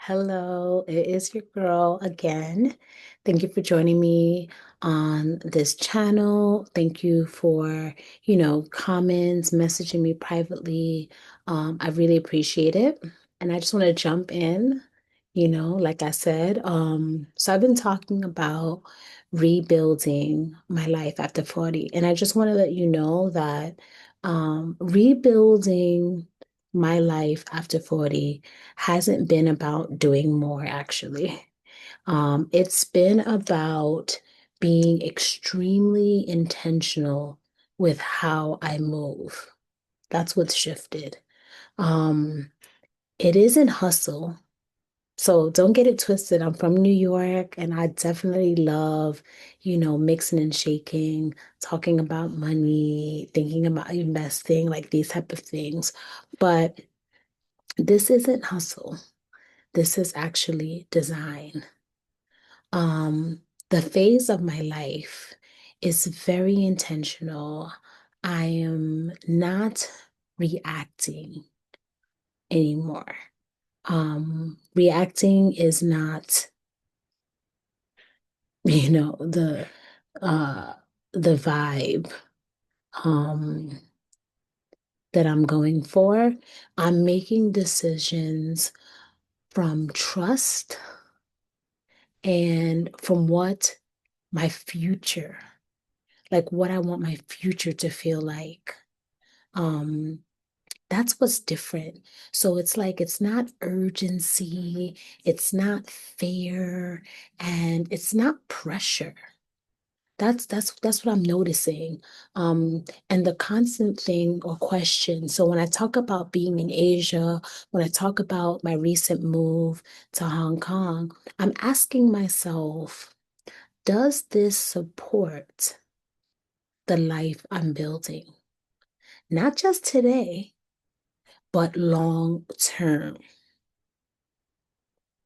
Hello, it is your girl again. Thank you for joining me on this channel. Thank you for, comments, messaging me privately. I really appreciate it. And I just want to jump in, like I said. So I've been talking about rebuilding my life after 40. And I just want to let you know that rebuilding my life after 40 hasn't been about doing more, actually. It's been about being extremely intentional with how I move. That's what's shifted. Um, it isn't hustle. So don't get it twisted. I'm from New York and I definitely love, mixing and shaking, talking about money, thinking about investing, like these type of things. But this isn't hustle. This is actually design. Um, the phase of my life is very intentional. I am not reacting anymore. Reacting is not, you know, uh the vibe um that I'm going for. I'm making decisions from trust and from what my future, like what I want my future to feel like. Um, that's what's different. So it's like it's not urgency, it's not fear, and it's not pressure. That's what I'm noticing. And the constant thing or question. So when I talk about being in Asia, when I talk about my recent move to Hong Kong, I'm asking myself, does this support the life I'm building? Not just today, but long term.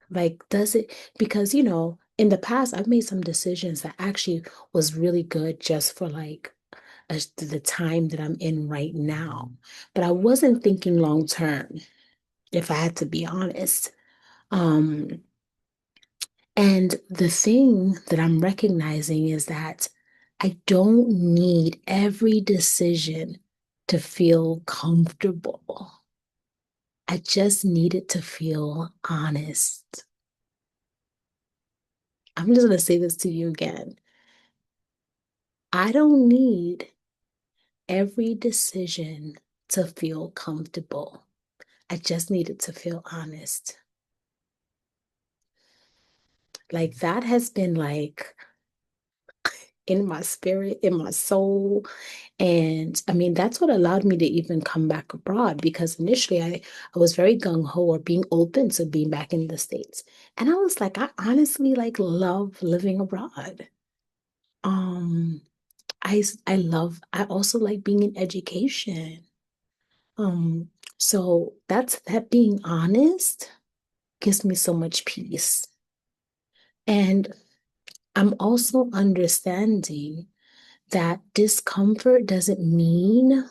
Like, does it, because, in the past, I've made some decisions that actually was really good just for like the time that I'm in right now. But I wasn't thinking long term, if I had to be honest. Um, and the thing that I'm recognizing is that I don't need every decision to feel comfortable. I just needed to feel honest. I'm just going to say this to you again. I don't need every decision to feel comfortable. I just needed to feel honest. Like that has been like in my spirit, in my soul. And I mean, that's what allowed me to even come back abroad because initially I was very gung-ho or being open to being back in the States. And I was like, I honestly like love living abroad. Um, I also like being in education. Um, so that being honest gives me so much peace. And I'm also understanding that discomfort doesn't mean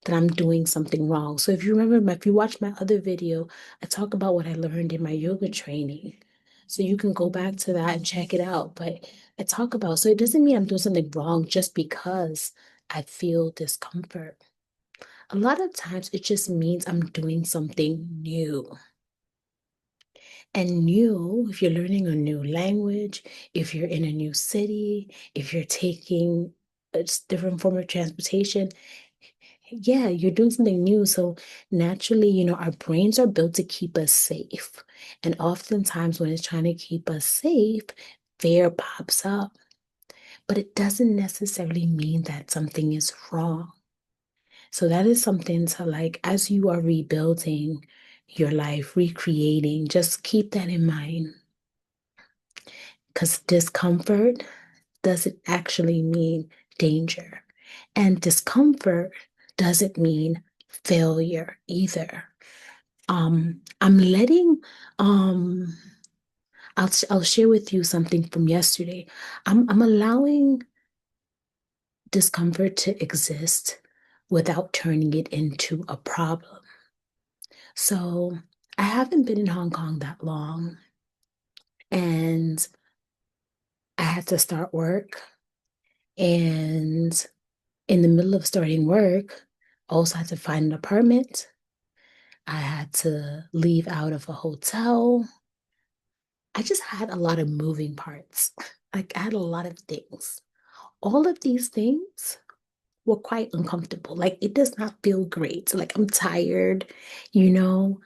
that I'm doing something wrong. So if you remember, if you watch my other video, I talk about what I learned in my yoga training. So you can go back to that and check it out. But I talk about, so it doesn't mean I'm doing something wrong just because I feel discomfort. A lot of times it just means I'm doing something new. And new, if you're learning a new language, if you're in a new city, if you're taking a different form of transportation, yeah, you're doing something new. So naturally, our brains are built to keep us safe. And oftentimes when it's trying to keep us safe, fear pops up. But it doesn't necessarily mean that something is wrong. So that is something to like, as you are rebuilding your life, recreating, just keep that in mind. Because discomfort doesn't actually mean danger. And discomfort doesn't mean failure either. I'm letting I'll share with you something from yesterday. I'm allowing discomfort to exist without turning it into a problem. So I haven't been in Hong Kong that long, and I had to start work. And in the middle of starting work, I also had to find an apartment. I had to leave out of a hotel. I just had a lot of moving parts. Like I had a lot of things. All of these things were quite uncomfortable. Like it does not feel great. Like I'm tired, you know?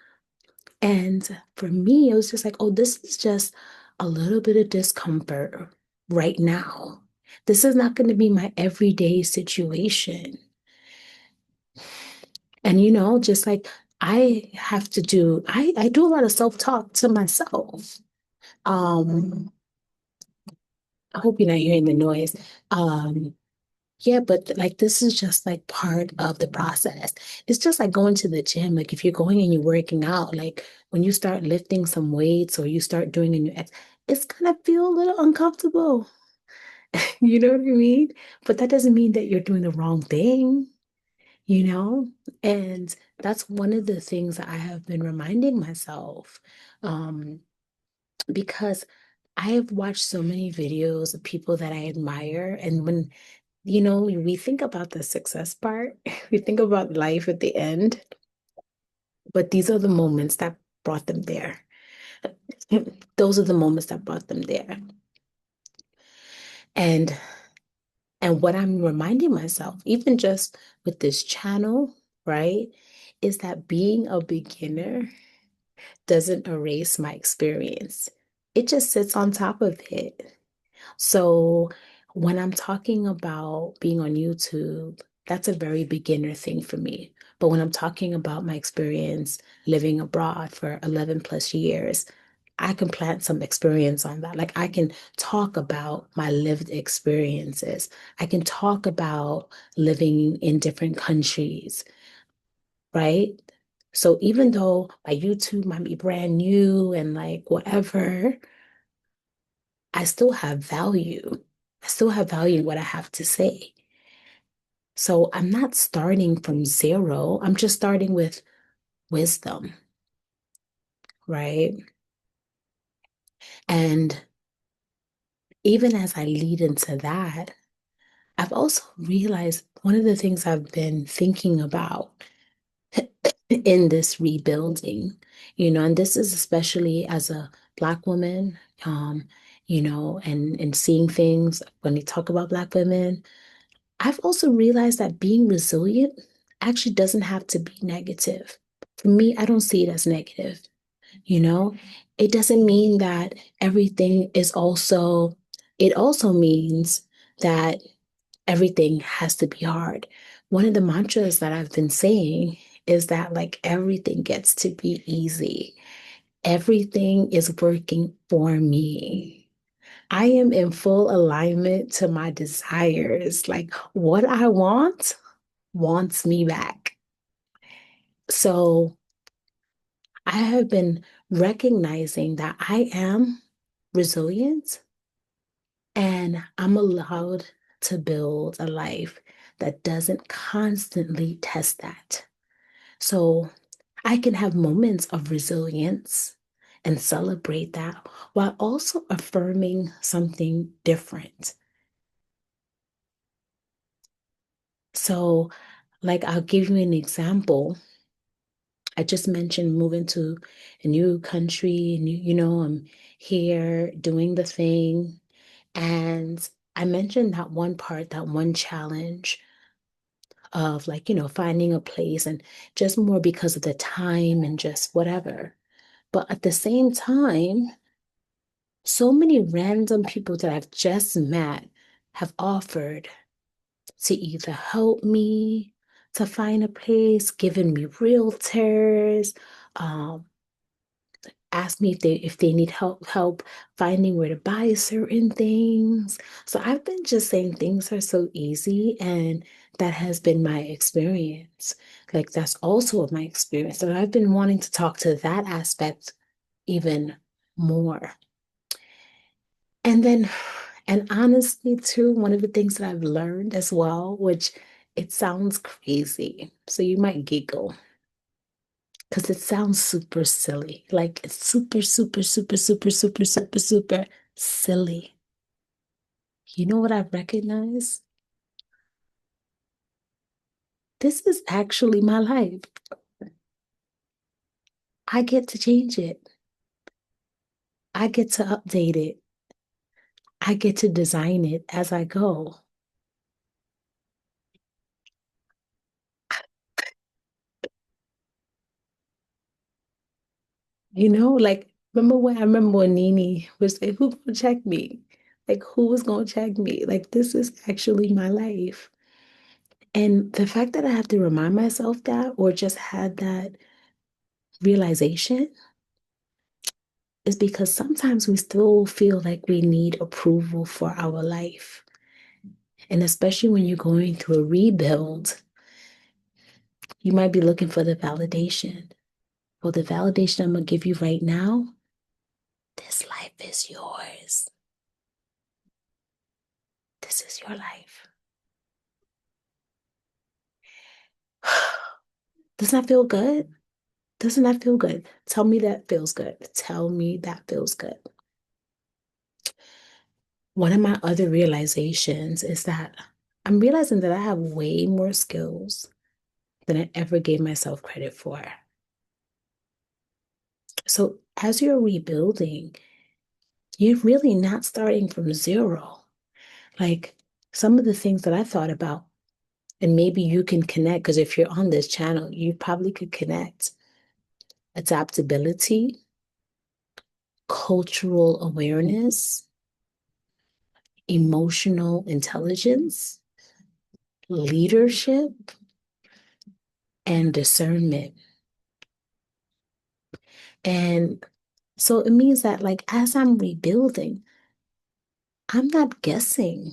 And for me, it was just like, oh, this is just a little bit of discomfort right now. This is not going to be my everyday situation. And just like I do a lot of self-talk to myself. Um, I hope you're not hearing the noise. Um, yeah, but like this is just like part of the process. It's just like going to the gym. Like if you're going and you're working out, like when you start lifting some weights or you start doing a new it's gonna feel a little uncomfortable. You know what I mean? But that doesn't mean that you're doing the wrong thing, you know? And that's one of the things that I have been reminding myself. Um, because I have watched so many videos of people that I admire, and when we think about the success part, we think about life at the end, but these are the moments that brought them there. Those are the moments that brought them there. And what I'm reminding myself, even just with this channel, right, is that being a beginner doesn't erase my experience. It just sits on top of it. So when I'm talking about being on YouTube, that's a very beginner thing for me. But when I'm talking about my experience living abroad for 11 plus years, I can plant some experience on that. Like I can talk about my lived experiences. I can talk about living in different countries, right? So even though my YouTube might be brand new and like whatever, I still have value. I still have value in what I have to say. So I'm not starting from zero. I'm just starting with wisdom, right? And even as I lead into that, I've also realized one of the things I've been thinking about in this rebuilding, and this is especially as a Black woman, and seeing things when we talk about Black women. I've also realized that being resilient actually doesn't have to be negative. For me, I don't see it as negative, you know? It doesn't mean that everything is also, it also means that everything has to be hard. One of the mantras that I've been saying is that like everything gets to be easy. Everything is working for me. I am in full alignment to my desires. Like what I want wants me back. So I have been recognizing that I am resilient and I'm allowed to build a life that doesn't constantly test that. So I can have moments of resilience and celebrate that while also affirming something different. So, like, I'll give you an example. I just mentioned moving to a new country, and I'm here doing the thing. And I mentioned that one part, that one challenge of like, finding a place and just more because of the time and just whatever. But at the same time, so many random people that I've just met have offered to either help me to find a place, given me realtors, um, ask me if they need help finding where to buy certain things. So I've been just saying things are so easy, and that has been my experience. Like that's also my experience. So I've been wanting to talk to that aspect even more. And then, and honestly, too, one of the things that I've learned as well, which it sounds crazy, so you might giggle. because it sounds super silly. Like it's super, super, super, super, super, super, super silly. You know what I recognize? This is actually my life. I get to change it. I get to update it. I get to design it as I go. Like remember when Nene was like, who gonna check me? Like who was gonna check me? Like this is actually my life. And the fact that I have to remind myself that or just had that realization is because sometimes we still feel like we need approval for our life. And especially when you're going through a rebuild, you might be looking for the validation. Well, the validation I'm going to give you right now, this life is yours. This is your life. Doesn't that feel good? Doesn't that feel good? Tell me that feels good. Tell me that feels good. One of my other realizations is that I'm realizing that I have way more skills than I ever gave myself credit for. So as you're rebuilding, you're really not starting from zero. Like some of the things that I thought about, and maybe you can connect, because if you're on this channel, you probably could connect adaptability, cultural awareness, emotional intelligence, leadership, and discernment. And so it means that, like, as I'm rebuilding, I'm not guessing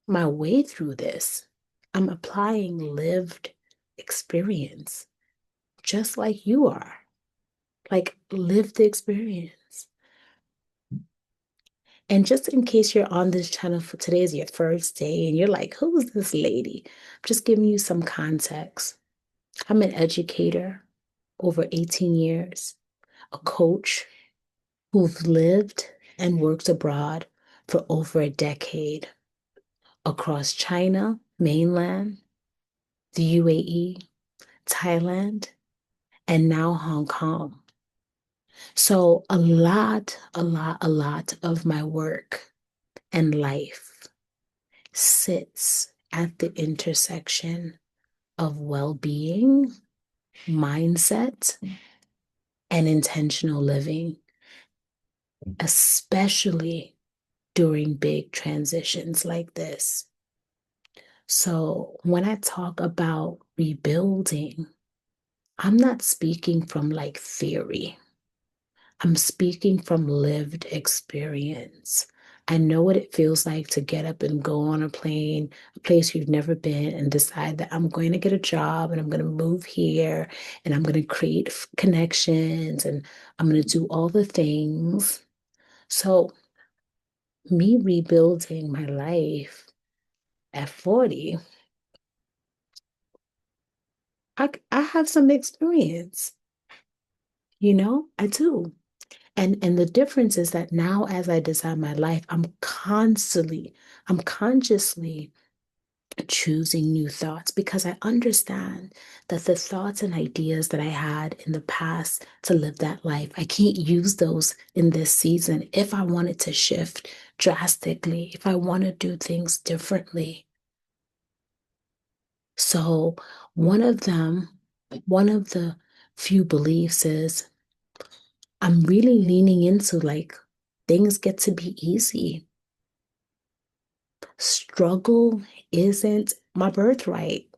my way through this. I'm applying lived experience, just like you are, like lived experience. And just in case you're on this channel for today is your first day and you're like, who is this lady? I'm just giving you some context. I'm an educator over 18 years, a coach who've lived and worked abroad for over a decade across China, mainland, the UAE, Thailand, and now Hong Kong. So a lot of my work and life sits at the intersection of well-being, mindset, and intentional living, especially during big transitions like this. So when I talk about rebuilding, I'm not speaking from like theory. I'm speaking from lived experience. I know what it feels like to get up and go on a plane, a place you've never been, and decide that I'm going to get a job and I'm going to move here and I'm going to create connections and I'm going to do all the things. So, me rebuilding my life at 40, I have some experience, I do. And the difference is that now as I design my life, I'm consciously choosing new thoughts because I understand that the thoughts and ideas that I had in the past to live that life, I can't use those in this season if I wanted to shift drastically, if I want to do things differently. So one of them, one of the few beliefs is I'm really leaning into like things get to be easy. Struggle isn't my birthright.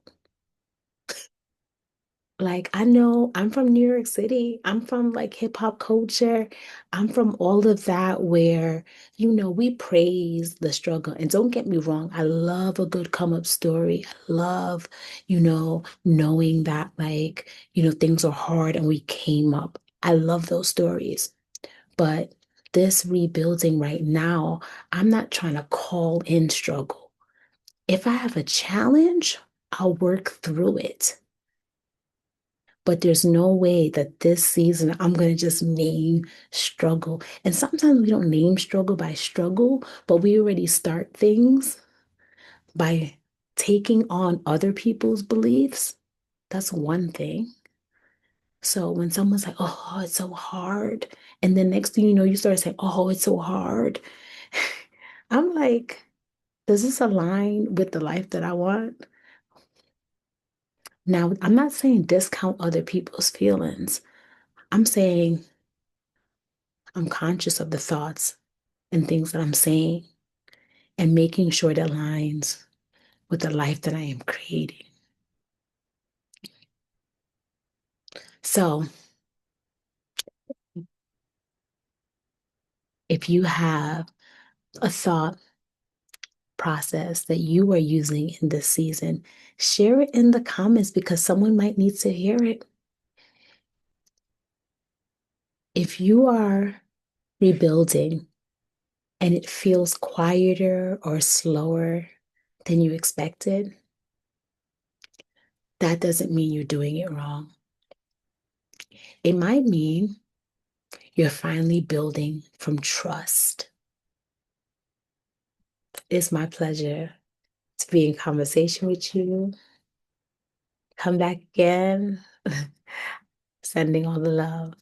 Like, I know I'm from New York City. I'm from like hip hop culture. I'm from all of that where, we praise the struggle. And don't get me wrong, I love a good come up story. I love, knowing that like, things are hard and we came up. I love those stories. But this rebuilding right now, I'm not trying to call in struggle. If I have a challenge, I'll work through it. But there's no way that this season I'm going to just name struggle. And sometimes we don't name struggle by struggle, but we already start things by taking on other people's beliefs. That's one thing. So when someone's like, oh, it's so hard. And then next thing you know, you start saying, oh, it's so hard. I'm like, does this align with the life that I want? Now, I'm not saying discount other people's feelings. I'm saying I'm conscious of the thoughts and things that I'm saying and making sure it aligns with the life that I am creating. So if you have a thought process that you are using in this season, share it in the comments because someone might need to hear it. If you are rebuilding and it feels quieter or slower than you expected, that doesn't mean you're doing it wrong. It might mean you're finally building from trust. It's my pleasure to be in conversation with you. Come back again. Sending all the love.